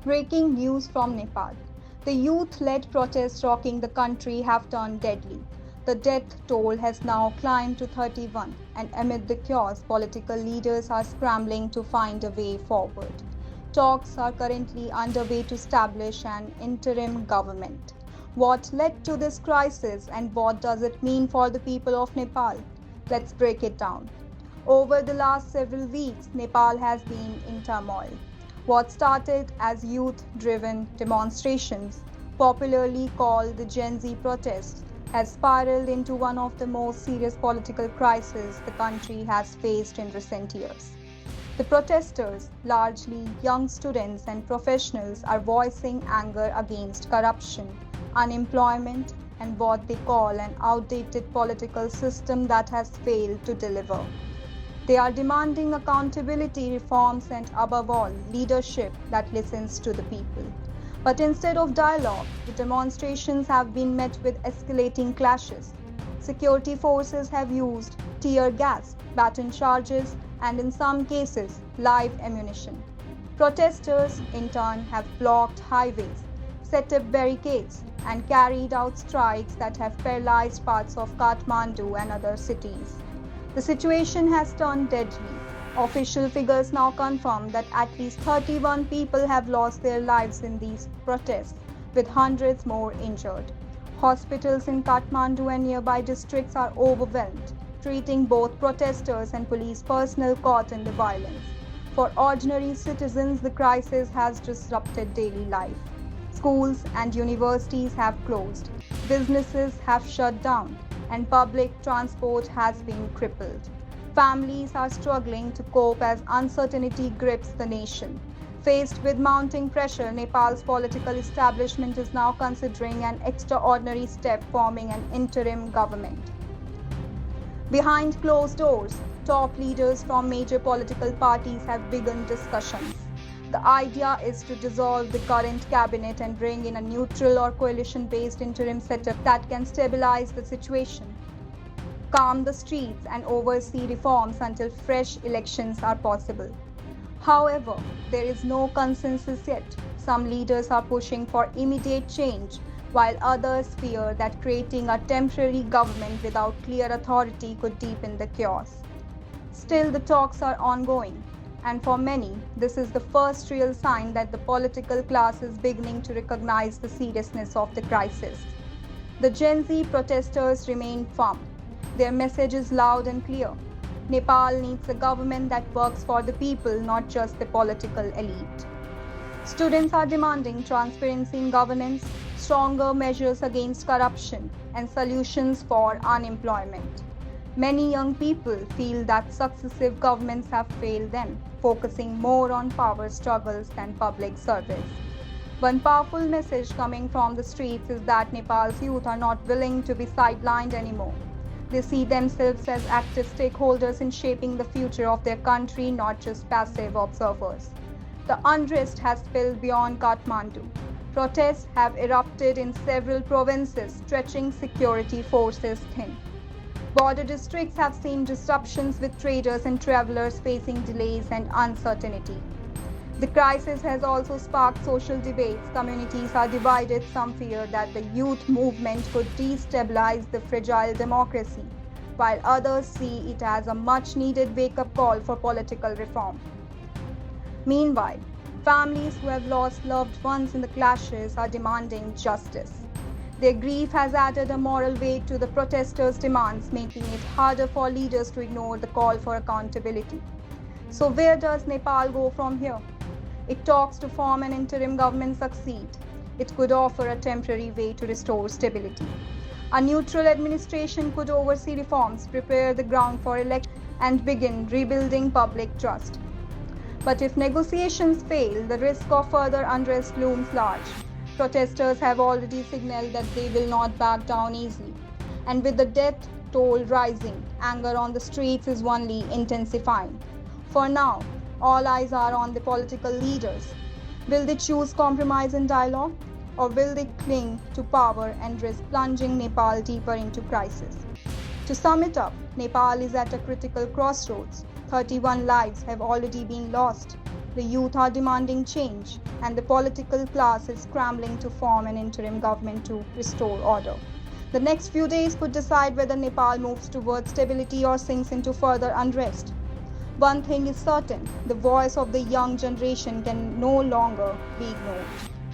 Breaking news from Nepal. The youth-led protests rocking the country have turned deadly. The death toll has now climbed to 31, and amid the chaos, political leaders are scrambling to find a way forward. Talks are currently underway to establish an interim government. What led to this crisis and what does it mean for the people of Nepal? Let's break it down. Over the last several weeks, Nepal has been in turmoil. What started as youth driven demonstrations, popularly called the Gen Z protests, has spiraled into one of the most serious political crises the country has faced in recent years. The protesters, largely young students and professionals, are voicing anger against corruption, unemployment, and what they call an outdated political system that has failed to deliver. They are demanding accountability, reforms, and above all, leadership that listens to the people. But instead of dialogue, the demonstrations have been met with escalating clashes. Security forces have used tear gas, baton charges, and in some cases, live ammunition. Protesters, in turn, have blocked highways, set up barricades, and carried out strikes that have paralyzed parts of Kathmandu and other cities. The situation has turned deadly. Official figures now confirm that at least 31 people have lost their lives in these protests, with hundreds more injured. Hospitals in Kathmandu and nearby districts are overwhelmed, treating both protesters and police personnel caught in the violence. For ordinary citizens, the crisis has disrupted daily life. Schools and universities have closed, businesses have shut down, and public transport has been crippled. Families are struggling to cope as uncertainty grips the nation. Faced with mounting pressure, Nepal's political establishment is now considering an extraordinary step, forming an interim government. Behind closed doors, top leaders from major political parties have begun discussions. The idea is to dissolve the current cabinet and bring in a neutral or coalition-based interim setup that can stabilize the situation, calm the streets, and oversee reforms until fresh elections are possible. However, there is no consensus yet. Some leaders are pushing for immediate change, while others fear that creating a temporary government without clear authority could deepen the chaos. Still, the talks are ongoing. And for many, this is the first real sign that the political class is beginning to recognize the seriousness of the crisis. The Gen Z protesters remain firm. Their message is loud and clear. Nepal needs a government that works for the people, not just the political elite. Students are demanding transparency in governance, stronger measures against corruption, and solutions for unemployment. Many young people feel that successive governments have failed them, focusing more on power struggles than public service. One powerful message coming from the streets is that Nepal's youth are not willing to be sidelined anymore. They see themselves as active stakeholders in shaping the future of their country, not just passive observers. The unrest has spilled beyond Kathmandu. Protests have erupted in several provinces, stretching security forces thin. Border districts have seen disruptions, with traders and travelers facing delays and uncertainty. The crisis has also sparked social debates. Communities are divided. Some fear that the youth movement could destabilize the fragile democracy, while others see it as a much-needed wake-up call for political reform. Meanwhile, families who have lost loved ones in the clashes are demanding justice. Their grief has added a moral weight to the protesters' demands, making it harder for leaders to ignore the call for accountability. So where does Nepal go from here? If talks to form an interim government succeed, it could offer a temporary way to restore stability. A neutral administration could oversee reforms, prepare the ground for elections, and begin rebuilding public trust. But if negotiations fail, the risk of further unrest looms large. Protesters have already signaled that they will not back down easily. And with the death toll rising, anger on the streets is only intensifying. For now, all eyes are on the political leaders. Will they choose compromise and dialogue, or will they cling to power and risk plunging Nepal deeper into crisis? To sum it up, Nepal is at a critical crossroads. 31 lives have already been lost. The youth are demanding change, and the political class is scrambling to form an interim government to restore order. The next few days could decide whether Nepal moves towards stability or sinks into further unrest. One thing is certain: the voice of the young generation can no longer be ignored.